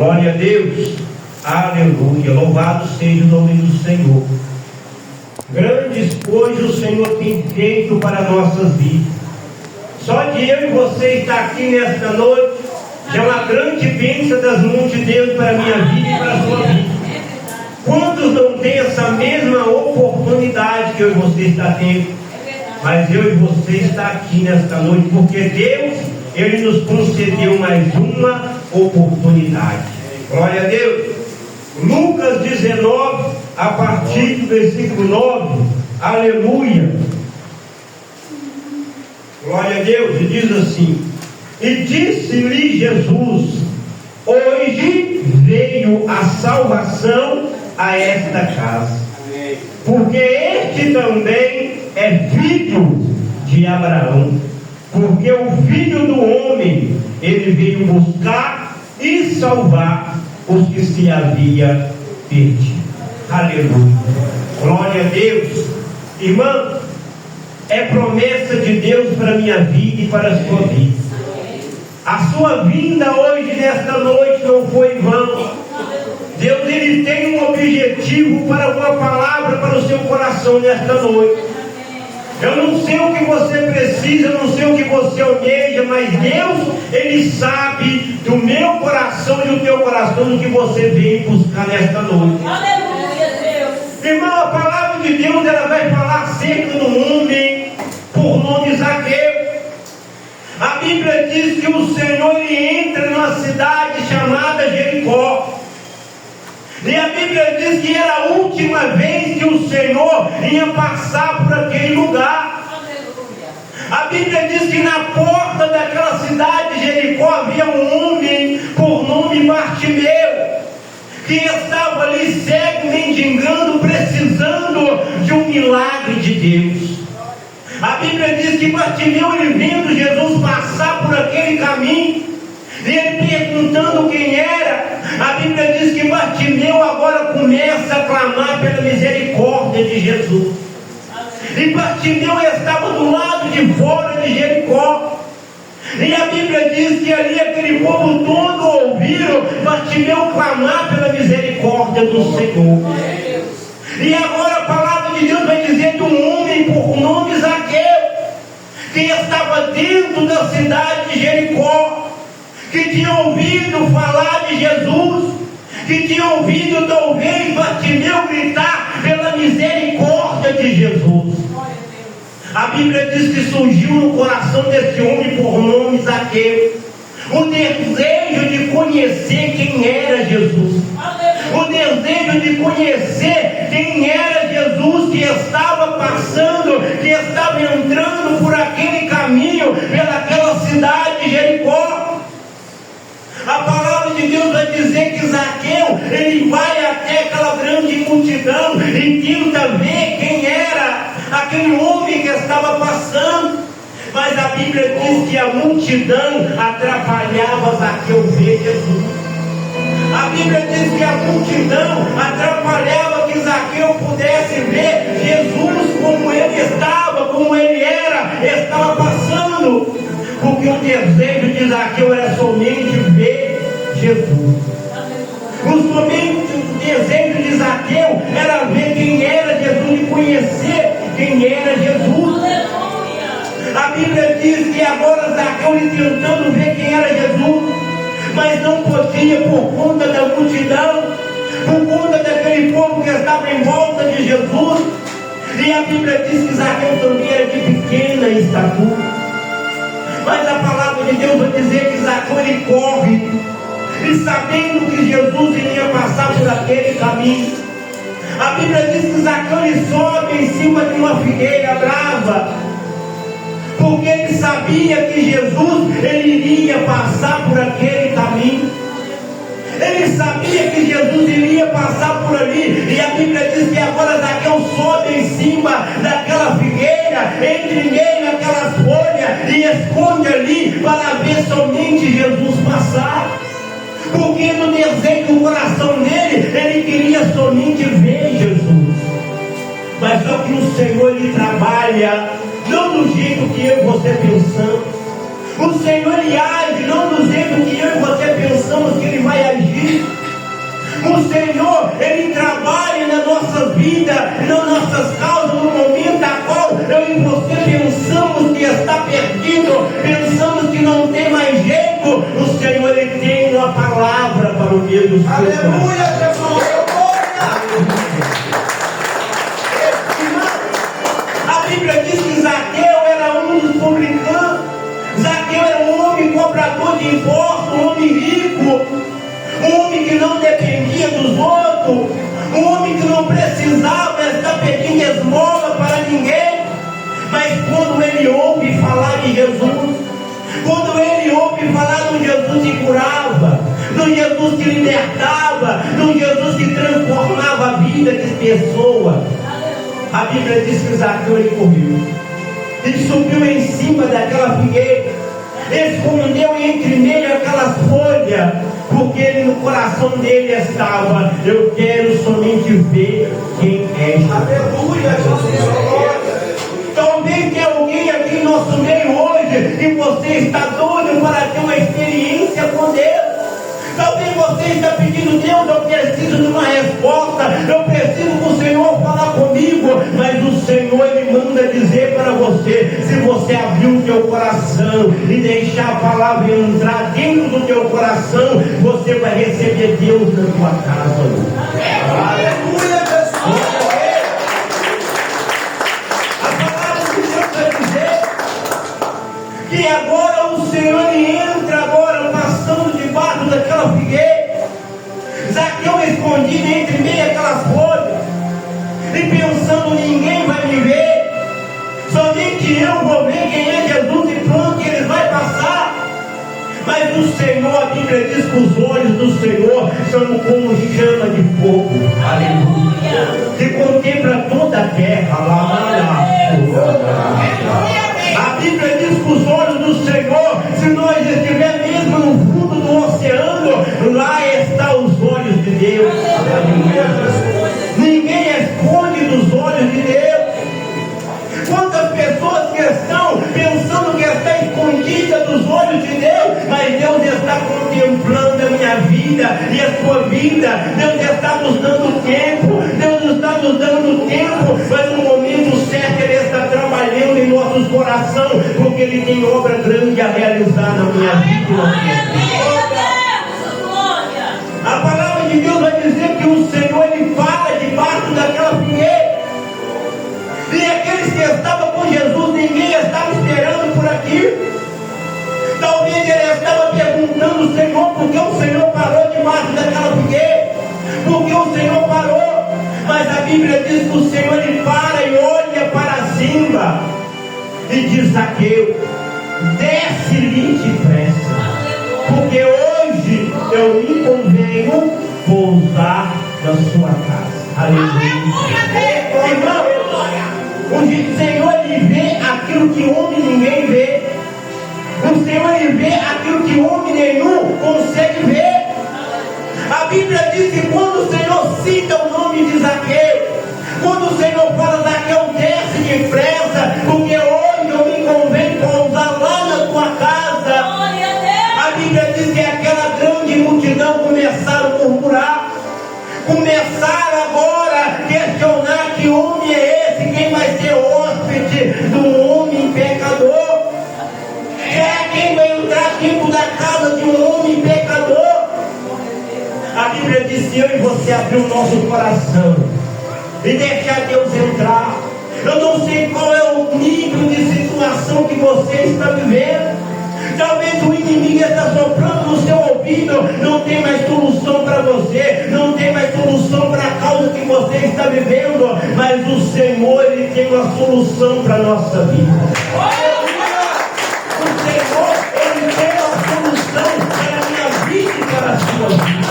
Glória a Deus, aleluia, louvado seja o nome do Senhor. Grandes coisas o Senhor tem feito para nossas vidas. Só de eu e você estar aqui nesta noite já é uma grande bênção das mãos de Deus para a minha vida e para a sua vida. Quantos não têm essa mesma oportunidade que eu e você está tendo? Mas eu e você está aqui nesta noite porque Deus, Ele nos concedeu mais uma oportunidade. Glória a Deus. Lucas 19, a partir do versículo 9. Aleluia. Glória a Deus. E diz assim: e disse-lhe Jesus: hoje veio a salvação a esta casa, porque este também é filho de Abraão. Porque o Filho do Homem, ele veio buscar e salvar os que se havia perdido. Aleluia. Glória a Deus. Irmão, é promessa de Deus para a minha vida e para a sua vida. A sua vinda hoje, nesta noite, não foi em vão. Deus, ele tem um objetivo para uma palavra para o seu coração nesta noite. Eu não sei o que você precisa, eu não sei o que você almeja, mas Deus, Ele sabe do meu coração e do teu coração o que você veio buscar nesta noite. Aleluia, Deus. Irmão, a palavra de Deus, ela vai falar acerca do homem por nome Zaqueu. A Bíblia diz que o Senhor, Ele entra numa cidade chamada Jericó. E a Bíblia diz que era a última vez que o Senhor ia passar por aquele lugar. A Bíblia diz que na porta daquela cidade de Jericó havia um homem por nome Bartimeu, que estava ali cego, mendigando, precisando de um milagre de Deus. A Bíblia diz que Bartimeu, ele vendo Jesus passar por aquele caminho, e ele perguntando quem era, a Bíblia diz que Bartimeu agora começa a clamar pela misericórdia de Jesus. E Bartimeu estava do lado de fora de Jericó. E a Bíblia diz que ali aquele povo todo ouviram Bartimeu clamar pela misericórdia do Senhor. E agora a palavra de Deus vai dizer de um homem por nome Zaqueu, que estava dentro da cidade de Jericó, que tinha ouvido falar de Jesus, que tinha ouvido talvez Bartimeu gritar pela misericórdia de Jesus. A Bíblia diz que surgiu no coração desse homem por nome Zaqueu o desejo de conhecer quem era Jesus, o desejo de conhecer quem era Jesus, que estava passando, que estava entrando por aquele caminho, pelaquela cidade de Jericó. A palavra de Deus vai dizer que Zaqueu, ele vai até aquela grande multidão e tenta ver quem era aquele homem que estava passando. Mas a Bíblia diz que a multidão atrapalhava Zaqueu ver Jesus. A Bíblia diz que a multidão atrapalhava que Zaqueu pudesse ver Jesus como ele estava, como ele era, estava passando. Porque o desejo de Zaqueu era somente ver Jesus. O desejo de Zaqueu era ver quem era Jesus e conhecer quem era Jesus. A Bíblia diz que agora Zaqueu tentando ver quem era Jesus, mas não podia por conta da multidão, por conta daquele povo que estava em volta de Jesus. E a Bíblia diz que Zaqueu também era de pequena estatura. Mas a palavra de Deus vai dizer que Zaqueu ele corre, e sabendo que Jesus iria passar por aquele caminho, a Bíblia diz que Zaqueu ele sobe em cima de uma figueira brava, porque ele sabia que Jesus ele iria passar por aquele caminho. Ele sabia que Jesus iria passar por ali, e a Bíblia diz que agora Zaqueu sobe em cima daquela figueira, entre meio aquelas folhas, e esconde ali para ver somente Jesus passar. Porque no desejo do coração dele, ele queria somente ver Jesus. Mas só que o Senhor ele trabalha não do jeito que eu e você pensamos. O Senhor ele age não do jeito que eu e você pensamos que ele vai agir. O Senhor ele trabalha na nossa vida, nas nossas causas, no momento a qual eu e você pensamos que está perdido, pensamos que não tem mais jeito. O Senhor ele tem uma palavra para o meio do seu coração. Aleluia, Jesus! A Bíblia diz que Zaqueu era um dos publicanos. Zaqueu era um homem cobrador de impostos, um homem rico, um homem que não dependia dos outros, um homem que não precisava estar pedindo esmola para ninguém. Mas quando ele ouve falar de Jesus, quando ele ouve falar de um Jesus que curava, de um Jesus que libertava, de um Jesus que transformava a vida de pessoas, a Bíblia diz que Zaqueu ele correu. Ele subiu em cima daquela figueira, escondeu entre meio aquelas folhas, porque ele, no coração dele estava: eu quero somente ver quem é Jesus. Aleluia, Jesus! Talvez tenha alguém aqui em nosso meio hoje e você está doido para ter uma experiência com Deus. Talvez você está pedindo: Deus, eu preciso de uma resposta, eu preciso que o Senhor falar comigo. Mas o Senhor ele manda dizer para você: se você abrir o teu coração e deixar a palavra entrar dentro do teu coração, você vai receber Deus na tua casa. Aleluia, Jesus! A palavra de Deus vai dizer que agora o Senhor ele entra agora passando debaixo daquela figueira. Zaqueu escondido entre meio aquelas folhas e pensando: ninguém vai me ver, somente eu vou ver quem é Jesus e pronto, ele vai passar. Mas o Senhor, a Bíblia diz que os olhos do Senhor são como chama de fogo, aleluia, que contempla toda a terra. A Bíblia diz que os olhos do Senhor, se nós estivermos mesmo no fundo do oceano, lá estão os olhos de Deus. Ninguém esconde dos olhos de Deus. Quantas pessoas que estão pensando que está escondida dos olhos de Deus, mas Deus está contemplando a minha vida e a sua vida. Deus está nos dando tempo, Deus está nos dando tempo, mas no momento certo Ele está trabalhando em nossos corações, porque Ele tem obra grande a realizar na minha vida. A palavra de Deus vai dizer que o Senhor ele fala debaixo daquela figueira. E aqueles que estavam com Jesus, ninguém estava esperando por aqui. Talvez ele estava perguntando: Senhor, por que o Senhor parou debaixo daquela figueira? Por que o Senhor parou? Mas a Bíblia diz que o Senhor ele para e olha para cima e diz: Zaqueu, desce-lhe depressa, porque hoje eu me convenho pousar na sua casa. Aleluia. Irmão, o Senhor ele vê aquilo que homem ninguém vê. O Senhor ele vê aquilo que homem nenhum consegue ver. A Bíblia diz que quando o Senhor cita o nome de Zaqueu, quando o Senhor fala: Zaqueu, desce depressa, porque hoje eu me convenho pousar lá na tua casa. A Bíblia diz que aquela grande multidão começaram a murmurar, começaram agora a questionar: que homem é esse? Quem vai ser hóspede do homem pecador? Quem vai entrar dentro da casa de um homem pecador? A Bíblia diz: se eu e você abrir o nosso coração e deixar Deus entrar, eu não sei qual é o nível de situação que você está vivendo. Talvez o inimigo está soprando no seu ouvido: não tem mais solução para você, não tem mais solução para a causa que você está vivendo, mas o Senhor ele tem uma solução para a nossa vida. O Senhor ele tem uma solução para a minha vida e para a sua vida.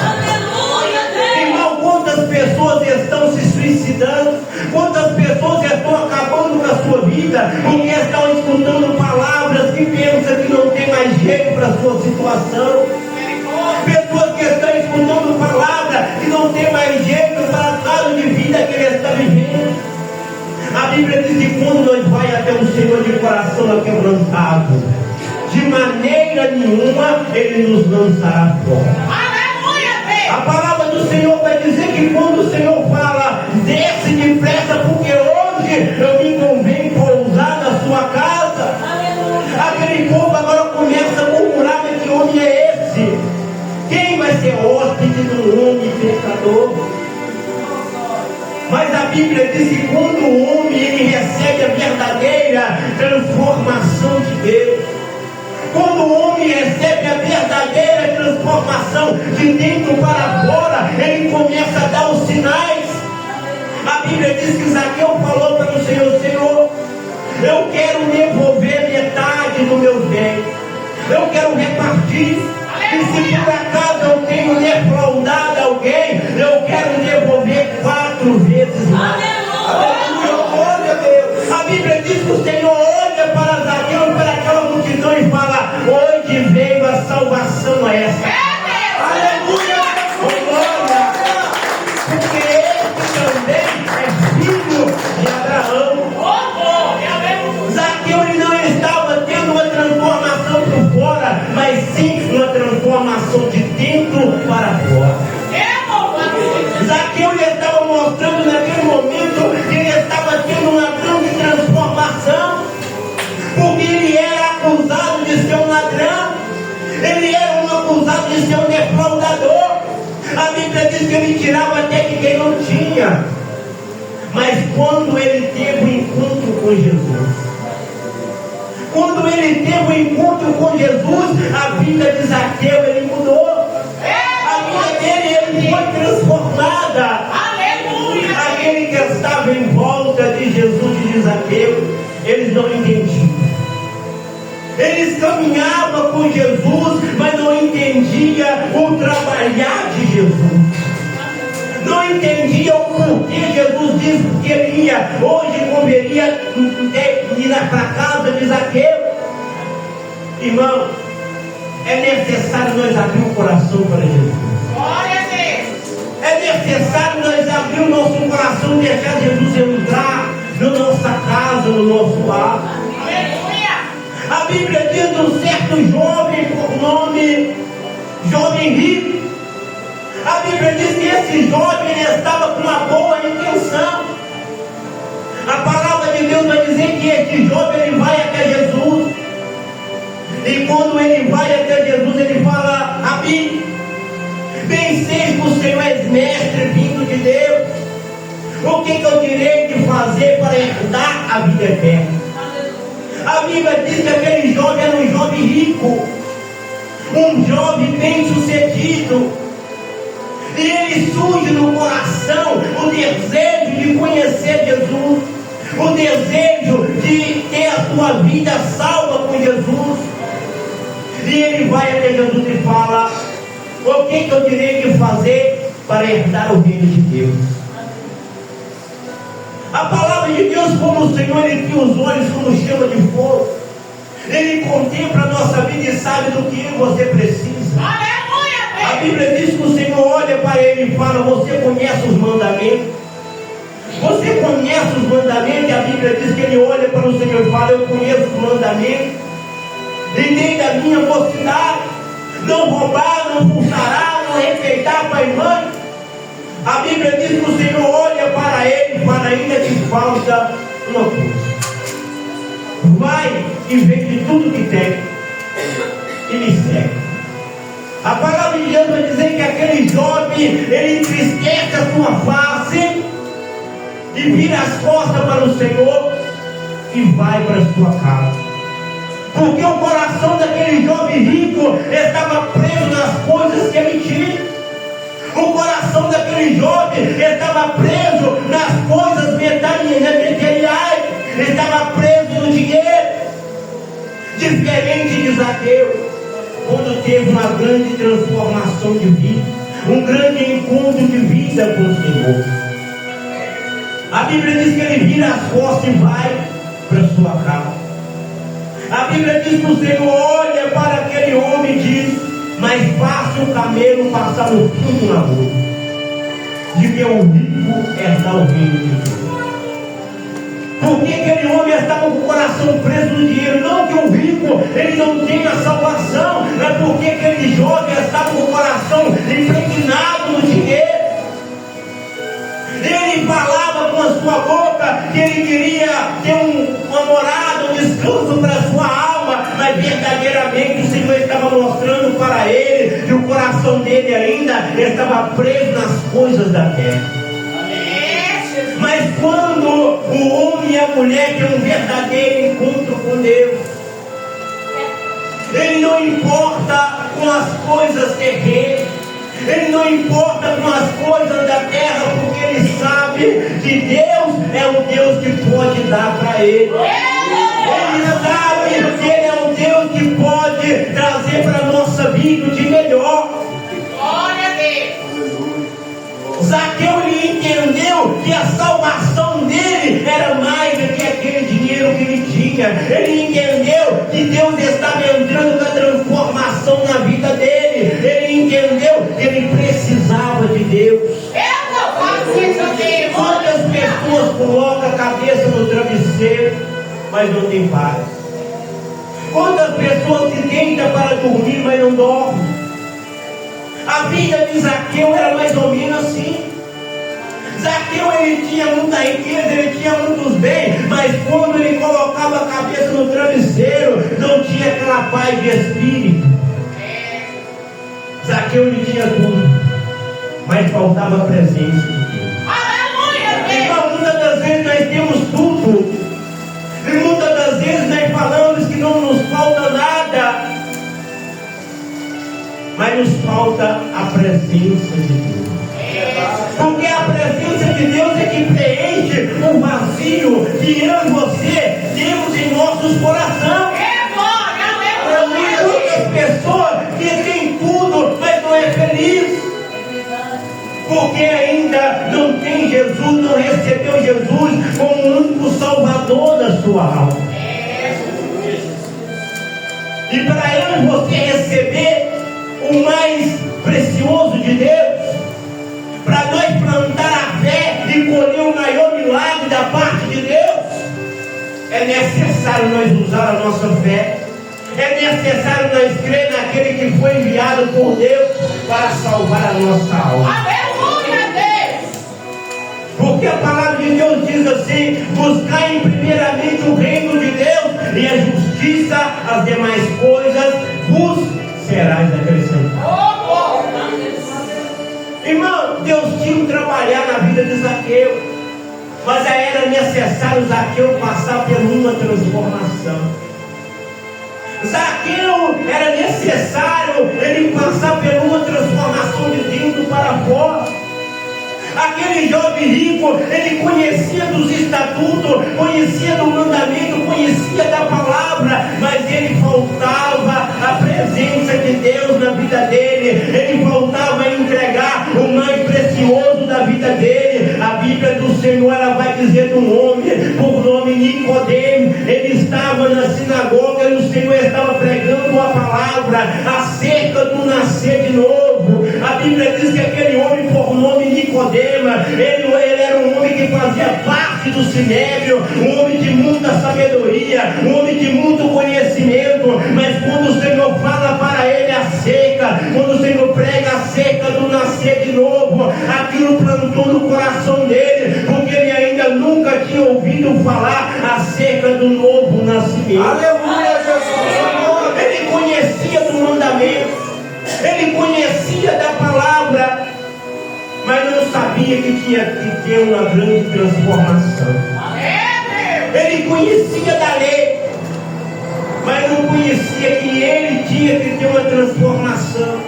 Irmão, quantas pessoas estão se suicidando, quantas pessoas estão acabando com a sua vida, porque estão escutando palavras que pensam que não tem mais jeito para a sua situação. Pessoas que estão escutando palavras que não tem mais jeito para a casa de vida que ele está vivendo. A Bíblia diz que quando nós vai até o Senhor de coração aquebrantado, de maneira maneira nenhuma ele nos lançará fora. A palavra do Senhor vai dizer que quando o Senhor fala, desce depressa, porque hoje eu me convém pousar na sua casa. Aquele povo agora começa a murmurar: mas que homem é esse? Quem vai ser hóspede do homem pecador? Mas a Bíblia diz que quando o homem ele recebe a verdadeira transformação de Deus, quando o homem recebe a verdadeira transformação de dentro para fora, ele começa a dar os sinais. A Bíblia diz que Zaqueu falou para o Senhor: Senhor, eu quero devolver metade do meu bem, eu quero repartir. E se por acaso eu tenho defraudado alguém, eu quero devolver 4 vezes mais. Aleluia, glória a Deus. A Bíblia diz que o Senhor olha para Zaqueu e para aquela multidão e fala: hoje veio a salvação a essa. Aleluia, glória. Porque este também é filho de Abraão. Zaqueu ele não estava tendo uma transformação por fora, mas sim uma transformação de dentro para fora. Zaqueu ele estava mostrando naquele momento que ele estava tendo uma grande transformação, porque ele era acusado de ser um ladrão, ele era acusado de ser um defraudador. A Bíblia diz que ele tirava até de quem não tinha. Mas quando ele teve um encontro com Jesus, quando ele teve um encontro com Jesus, a vida de Zaqueu ele mudou. A vida dele ele foi transformada. Aleluia! Aquele que estava em volta de Jesus e de Zaqueu, eles não entendiam. Eles caminhavam com Jesus, mas não entendiam o trabalhar de Jesus. Não entendiam o porquê Jesus disse que ele ia, hoje converia ir para a casa de Zaqueu. Irmão, é necessário nós abrir o coração para Jesus. Glória a Deus. É necessário nós abrir o nosso coração e deixar Jesus entrar na nossa casa, no nosso lar. Aleluia. A Bíblia diz de um certo jovem por nome Jovem Rico. A Bíblia diz que esse jovem estava com uma boa intenção. A palavra de Deus vai dizer que esse jovem ele vai até Jesus. E quando ele vai até Jesus, ele fala: Rabi, bem sei que o Senhor é mestre vindo de Deus. O que eu direi de fazer para herdar a vida eterna? A Bíblia diz que aquele jovem era um jovem rico, um jovem bem sucedido. E ele surge no coração o desejo de conhecer Jesus, o desejo de ter a sua vida salva com Jesus. E ele vai até Jesus e fala: o que eu direi de fazer para herdar o reino de Deus? A palavra de Deus, como o Senhor, ele tem os olhos como chama de fogo. Ele contempla a nossa vida e sabe do que você precisa. A Bíblia diz que o Senhor olha para ele e fala: você conhece os mandamentos? Você conhece os mandamentos? E a Bíblia diz que ele olha para o Senhor e fala: eu conheço os mandamentos. E desde a minha mocidade: não roubar, não furtará, não respeitar pai e mãe. A Bíblia diz que o Senhor olha para ele e fala: ainda te falta uma coisa. Vai e vende tudo que tem e me segue. A palavra de Deus vai dizer que aquele jovem, ele entristece a sua face e vira as costas para o Senhor e vai para a sua casa. Porque o coração daquele jovem rico estava preso nas coisas que ele tinha. O coração daquele jovem estava preso nas coisas materiais, estava preso no dinheiro. Diferente de Zaqueu, quando teve uma grande transformação de vida, um grande encontro de vida com o Senhor. A Bíblia diz que ele vira as costas e vai para a sua casa. A Bíblia diz que o Senhor olha para aquele homem e diz: mais fácil o camelo passar no fundo da rua, de que o rico herdar o reino de Deus. Porque aquele homem estava com o coração preso no dinheiro. Não que o rico ele não tenha salvação, é porque aquele jovem estava com o coração impregnado no dinheiro. Ele falava com a sua boca que ele queria ter uma morada, um descanso para a sua alma, mas verdadeiramente o Senhor estava mostrando para ele que o coração dele ainda estava preso nas coisas da terra. Mas quando o homem e a mulher têm um verdadeiro encontro com Deus, ele não importa com as coisas terrenas, ele não importa com as coisas da terra, porque ele sabe que Deus é o Deus que pode dar para ele. Ele sabe que ele é o Deus que pode trazer para a nossa vida o de melhor. Zaqueu ele entendeu que a salvação dele era mais do que aquele dinheiro que ele tinha. Ele entendeu que Deus estava entrando com a transformação na vida dele. Ele entendeu que ele precisava de Deus. Quantas pessoas colocam a cabeça no travesseiro, mas não tem paz? Quantas pessoas se deitam para dormir, mas não dormem? A vida de Zaqueu era mais ou menos assim. Zaqueu ele tinha muita riqueza, ele tinha muitos bens, mas quando ele colocava a cabeça no travesseiro, não tinha aquela paz de espírito. Zaqueu ele tinha tudo, mas faltava a presença de Deus. Então, muitas das vezes nós temos tudo, e muitas das vezes nós falamos que não nos falta nada, mas nos falta a presença de Deus. Porque a presença de Deus é que preenche o vazio que eu e você temos em nossos corações. Muitas pessoas que têm tudo, mas não é feliz. Porque ainda não tem Jesus, não recebeu Jesus como o único Salvador da sua alma. E para eu e você receber o mais precioso de Deus, para nós plantar a fé e colher o maior milagre da parte de Deus, é necessário nós usar a nossa fé. É necessário nós crer naquele que foi enviado por Deus para salvar a nossa alma. Porque a palavra de Deus diz assim: buscai primeiramente o reino de Deus e a justiça, as demais coisas vos serás acrescentadas. Irmão, Deus tinha que trabalhar na vida de Zaqueu, mas era necessário Zaqueu passar por uma transformação. Zaqueu era necessário ele passar por uma transformação de dentro para fora. Aquele jovem rico, ele conhecia dos estatutos, conhecia do mandamento, conhecia da palavra, mas ele faltava a presença de Deus na vida dele. Ele faltava entregar o mais precioso da vida dele. A Bíblia do Senhor, ela vai dizer de um homem por nome Nicodemo. Ele estava na sinagoga e o Senhor estava pregando a palavra acerca do nascer de novo. A Bíblia diz que aquele homem por nome Nicodemo, ele era um homem que fazia parte do sinédrio, um homem de muita sabedoria, um homem de muito conhecimento. Mas quando o Senhor fala para ele acerca, quando o Senhor prega acerca do nascer de novo, aquilo plantou no coração dele, porque ele ainda nunca tinha ouvido falar acerca do novo nascimento. Aleluia, Jesus! Ele conhecia do mandamento, ele conhecia da palavra, mas não sabia que tinha que ter uma grande transformação. Ele conhecia da lei, mas não conhecia que ele tinha que ter uma transformação.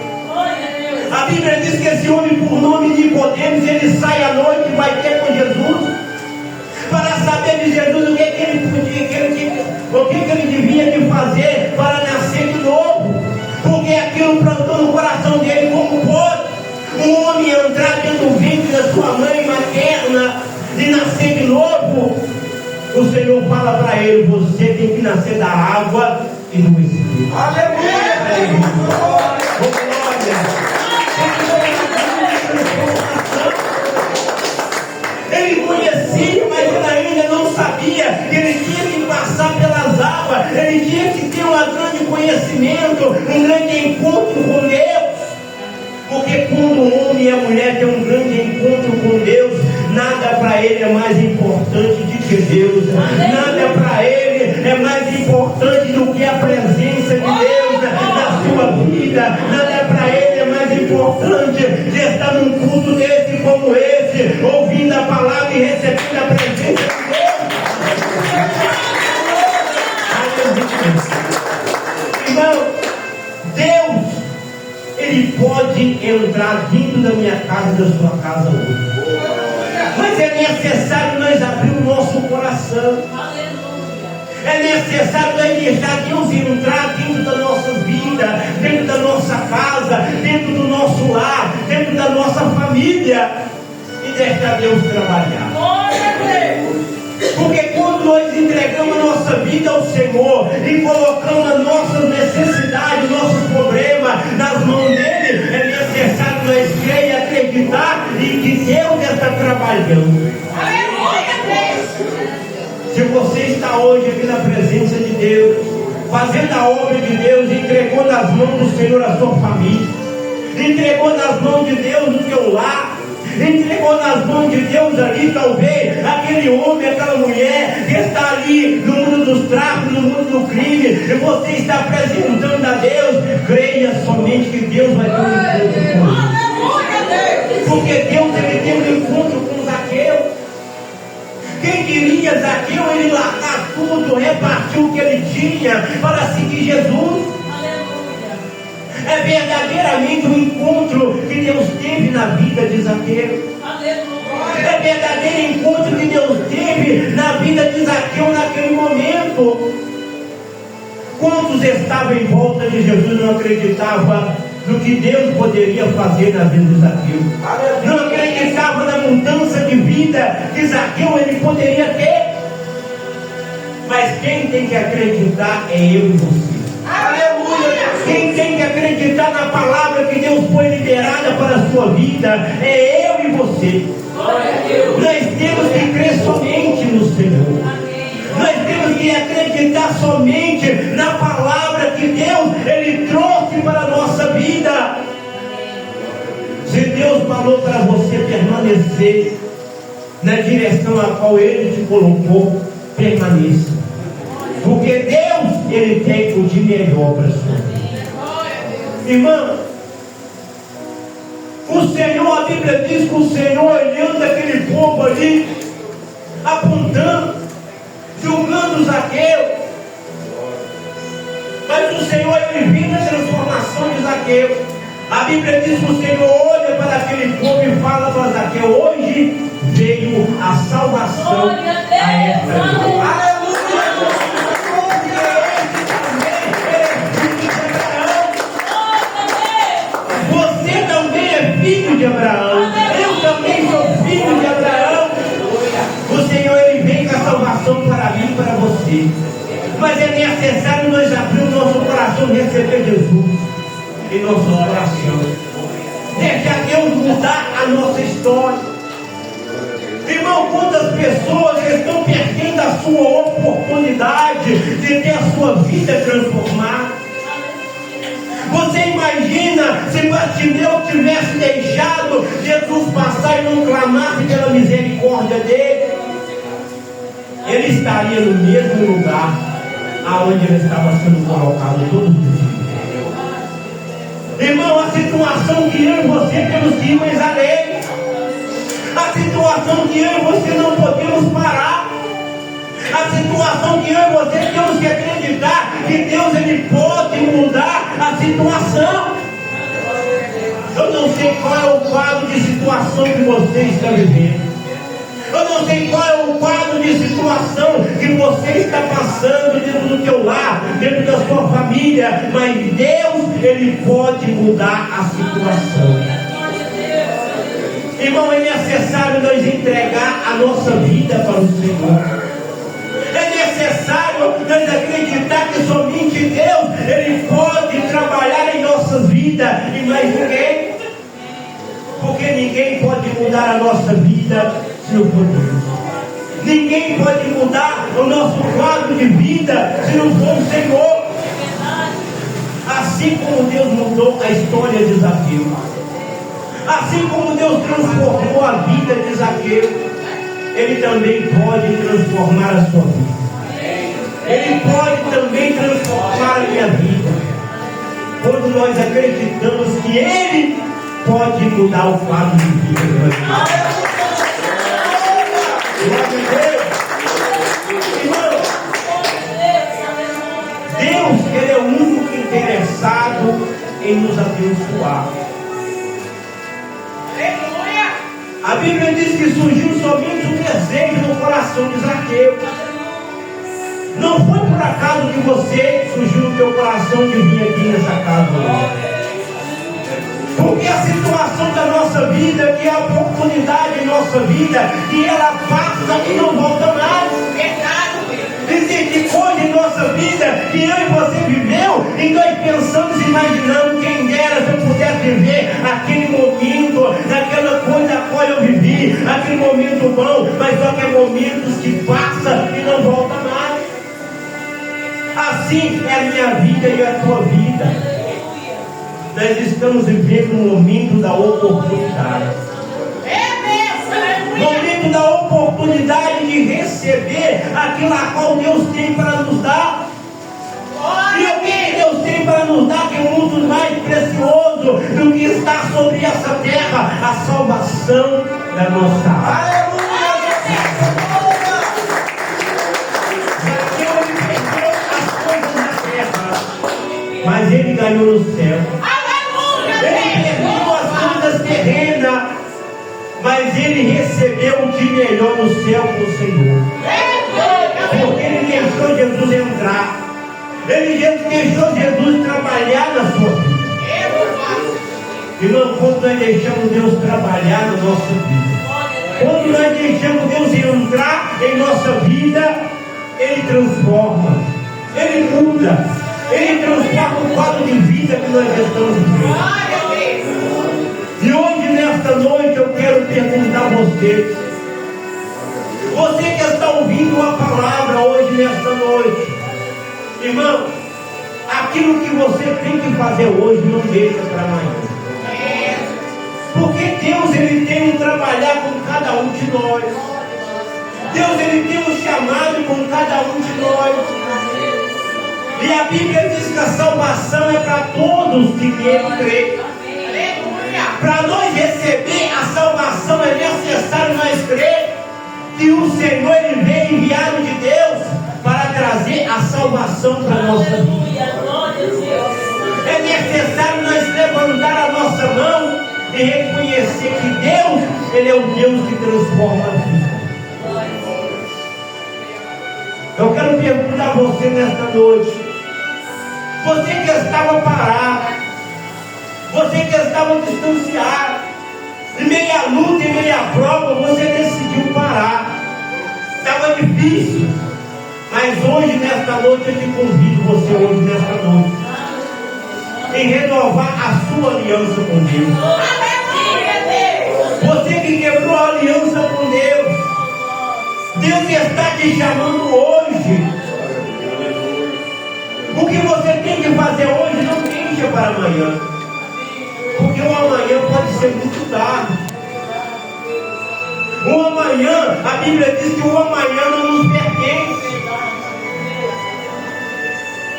A Bíblia diz que esse homem por nome Nicodemos, ele sai à noite e vai ter com Jesus, para saber de Jesus o que ele podia, o que ele devia de fazer para nascer de novo. Porque aquilo plantou no coração dele: como pode um homem entrar dentro do ventre da sua mãe materna e nascer de novo? O Senhor fala para ele: você tem que nascer da água e do Espírito. Aleluia! Ele conhecia, mas ele ainda não sabia nada para ele é mais importante do que Deus, nada para ele é mais importante do que a presença de Deus na sua vida, nada para ele é mais importante de estar num culto desse como esse, ouvindo a palavra e recebendo a presença de Deus. Irmão, Deus, Ele pode entrar dentro da minha casa e da sua casa hoje, mas é necessário nós abrir o nosso coração. É necessário nós deixar Deus entrar dentro da nossa vida, dentro da nossa casa, dentro do nosso lar, dentro da nossa família, e deixar Deus trabalhar. Porque quando nós entregamos a nossa vida ao Senhor e colocamos as nossas necessidades, nossos problemas nas mãos dele, é necessário nós crer e acreditar em que Deus está trabalhando. Se você está hoje aqui na presença de Deus, fazendo a obra de Deus, entregou nas mãos do Senhor a sua família, entregou nas mãos de Deus o teu lar, entregou nas mãos de Deus ali, talvez, aquele homem, aquela mulher que está ali no mundo dos tráficos, no mundo do crime, e você está apresentando a Deus, creia somente que Deus vai ter um encontro com ele. Porque Deus, ele tem um encontro com Zaqueu. Quem diria Zaqueu, ele largar tudo, repartiu o que ele tinha para seguir Jesus? É verdadeiramente um encontro que Deus teve na vida de Zaqueu. É verdadeiro encontro que Deus teve na vida de Zaqueu naquele momento. Quantos estavam em volta de Jesus e não acreditavam no que Deus poderia fazer na vida de Zaqueu? Não acreditavam na mudança de vida que Zaqueu ele poderia ter. Mas quem tem que acreditar é eu e você. Aleluia! Quem tem que acreditar na palavra que Deus foi liberada para a sua vida é eu e você. Nós temos que crer somente no Senhor. Nós temos que acreditar somente na palavra que Deus ele trouxe para a nossa vida. Se Deus falou para você permanecer na direção a qual Ele te colocou, permaneça. Porque Deus, Ele tem o de melhor para a sua vida. Irmão, o Senhor, a Bíblia diz que o Senhor olhando aquele povo ali, apontando, julgando Zaqueu. Mas o Senhor, Ele viu a transformação de Zaqueu. A Bíblia diz que o Senhor olha para aquele povo e fala para Zaqueu: hoje veio a salvação a esta vida. Filho de Abraão, eu também sou filho de Abraão. O Senhor ele vem com a salvação para mim e para você, mas é necessário nós abrir o nosso coração e receber Jesus em nosso coração. Deixa Deus mudar a nossa história. Irmão, quantas pessoas estão perdendo a sua oportunidade de ter a sua vida transformada? Você imagina se Bartimeu tivesse deixado Jesus passar e não clamasse pela misericórdia dele? Ele estaria no mesmo lugar aonde ele estava sendo colocado todos os dias. Irmão, a situação que eu e você temos que ir mais além. A situação que eu e você não podemos parar. A situação que eu e você temos que acreditar que Deus ele pode mudar a situação. Eu não sei qual é o quadro de situação que você está vivendo. Eu não sei qual é o quadro de situação que você está passando dentro do teu lar, dentro da sua família, mas Deus ele pode mudar a situação. Irmão, é necessário nós entregar a nossa vida para o Senhor. É necessário nós acreditar que somente Deus ele pode trabalhar em nossas vidas e mais ninguém. Porque ninguém pode mudar a nossa vida se não for Deus. Ninguém pode mudar o nosso quadro de vida se não for o Senhor. Assim como Deus mudou a história de Zaqueu, assim como Deus transformou a vida de Zaqueu, Ele também pode transformar a sua vida. Ele pode também transformar a minha vida. Quando nós acreditamos que Ele pode mudar o quadro de vida que nós temos. Irmão, Deus, Ele é o único interessado em nos abençoar. A Bíblia diz que surgiu somente um desejo no coração de Zaqueu. Não foi por acaso que você surgiu no teu coração de vir aqui nessa casa hoje. Porque a situação da nossa vida, que é a oportunidade em nossa vida, que ela passa e não volta mais. Existem coisas em nossa vida que eu e você viveu e nós pensamos e imaginamos quem dera se eu pudesse viver aquele momento, naquela coisa a qual eu vivi, aquele momento bom, mas só que é momentos que passam e não volta mais. Assim é a minha vida e a tua vida. Nós estamos vivendo um momento da oportunidade. Momento da oportunidade de receber aquilo a qual Deus tem para nos dar. E o que Deus tem para nos dar que é muito mais precioso do que está sobre essa terra, a salvação da nossa alma. Mas ele ganhou no céu. Ele perdeu as coisas terrenas, mas ele recebeu o de melhor no céu com o Senhor. Porque ele deixou Jesus entrar. Ele deixou Jesus trabalhar na sua vida. Irmão, quando nós deixamos Deus trabalhar na nossa vida, quando nós deixamos Deus entrar em nossa vida, Ele transforma, Ele muda. Ele transforma o quadro de vida que nós estamos vivendo. E hoje, nesta noite, eu quero perguntar a você. Você que está ouvindo a palavra hoje, nesta noite. Irmão, aquilo que você tem que fazer hoje, não deixa para amanhã. Porque Deus, Ele tem um trabalhar com cada um de nós. Deus, Ele tem um chamado com cada um de nós. E a Bíblia diz que a salvação é para todos que nele creem. Para nós receber a salvação é necessário nós crer que o Senhor Ele veio enviado de Deus para trazer a salvação para a nossa vida. É necessário nós levantar a nossa mão e reconhecer que Deus, Ele é o Deus que transforma a vida. Eu quero perguntar a você nesta noite. Você que estava parado, você que estava distanciado, em meio à luta, em meio à prova, você decidiu parar. Estava difícil, mas hoje, nesta noite, eu te convido você hoje, nesta noite, em renovar a sua aliança com Deus. Você que quebrou a aliança com Deus, Deus está te chamando hoje. O que você tem que fazer hoje não deixa para amanhã. Porque o amanhã pode ser muito tarde. O amanhã, a Bíblia diz que o amanhã não nos pertence.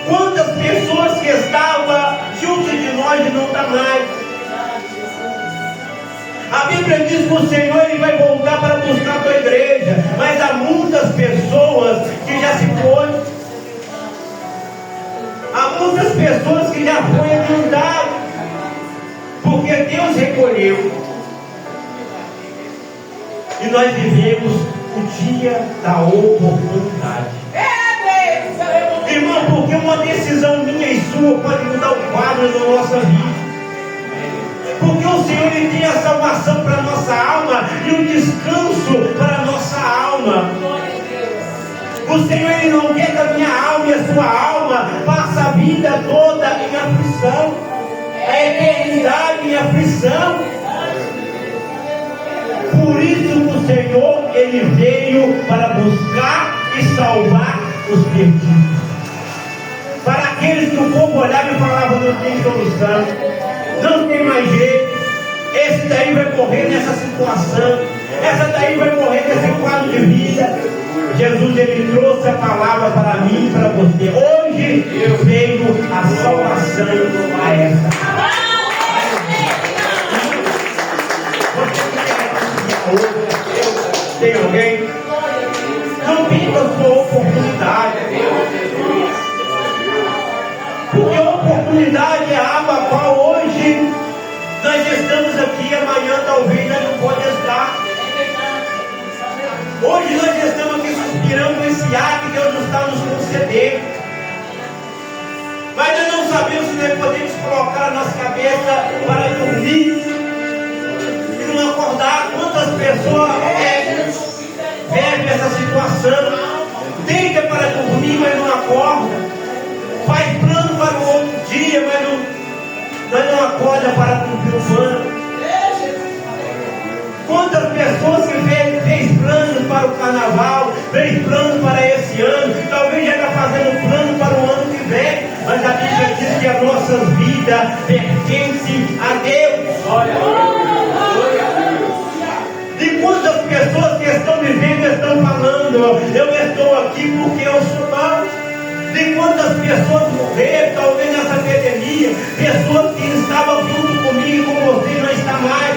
Quantas pessoas que estavam junto de nós e não está mais. A Bíblia diz que o Senhor Ele vai voltar para buscar a tua igreja. Mas há muitas pessoas que já se foram. Há muitas pessoas que já foram adiantadas, porque Deus recolheu. E nós vivemos o dia da oportunidade. Irmão, porque uma decisão minha e sua pode mudar o quadro da nossa vida. Porque o Senhor Ele tem a salvação para a nossa alma e o descanso para a nossa alma. O Senhor Ele não quer que a minha alma e a sua alma passe a vida toda em aflição, a eternidade em aflição. Por isso o Senhor Ele veio para buscar e salvar os perdidos. Para aqueles que o povo olhava e falava, não tem solução, não tem mais jeito, Esse daí vai morrer nessa situação. Essa daí vai morrer nesse quadro de vida. Jesus, ele trouxe a palavra para mim e para você. Hoje veio a salvação a essa. Tem alguém? Não perca a sua oportunidade. Porque a oportunidade é a aba qual hoje nós estamos aqui, amanhã talvez nós não podemos estar. Hoje nós estamos aqui suspirando esse ar que Deus está nos concedendo. Mas nós não sabemos se nós podemos colocar a nossa cabeça para dormir e não acordar. Quantas pessoas vivem essa situação? Deita para dormir, mas não acorda. Faz plano para o outro dia, mas não acorda para cumprir o plano. Quantas pessoas que fez planos para o carnaval, fez plano para esse ano, talvez já está fazendo plano para o ano que vem, mas a Bíblia diz que a nossa vida pertence a Deus. E quantas pessoas que estão vivendo estão falando, eu estou aqui porque eu sou mal. De quantas pessoas morreram, talvez nessa epidemia, pessoas que estavam junto comigo, com você, não está mais.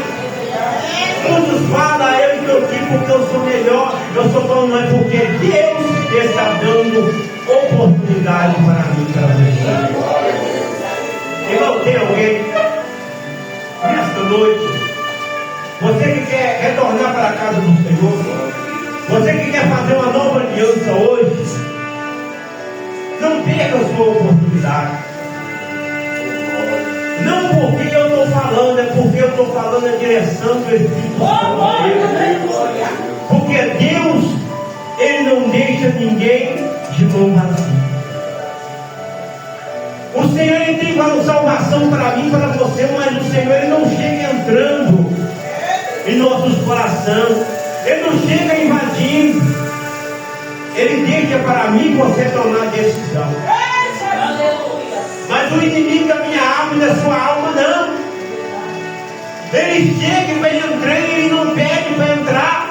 Muitos falam, eu estou aqui porque eu sou melhor, eu sou bom, mas porque Deus está dando oportunidade para mim, para você. Irmão, tem alguém nesta noite? Você que quer retornar para a casa do Senhor, você que quer fazer uma nova aliança hoje, não perca a sua oportunidade. Não porque eu estou falando, é porque eu estou falando a direção do Espírito Santo. Porque Deus, Ele não deixa ninguém de mão vazia. O Senhor, Ele tem salvação para mim e para você, mas o Senhor, Ele não chega entrando em nossos corações. Ele não chega invadindo. Ele deixa para mim você tomar a decisão. Mas o inimigo da minha alma e da sua alma não. Ele chega e vai entrar e ele não pede para entrar.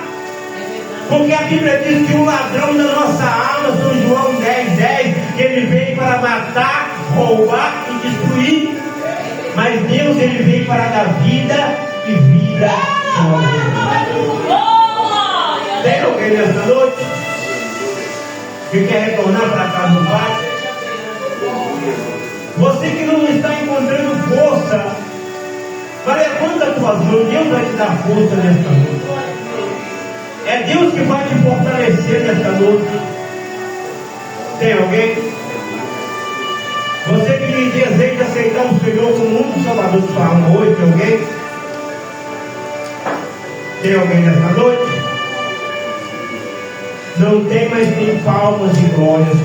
Porque a Bíblia diz que o ladrão da nossa alma, São João 10:10, que ele veio para matar, roubar e destruir. Mas Deus, ele veio para dar vida e vida nova. Tem alguém nessa noite que quer retornar para a casa do Pai? Você que não está encontrando força, levanta as tuas mãos. Deus vai te dar força nesta noite. É Deus que vai te fortalecer nesta noite. Tem alguém? Você que deseja aceitar o Senhor como único Salvador de sua alma hoje, tem alguém? Tem alguém nesta noite? Não tem mais nem palmas e glórias.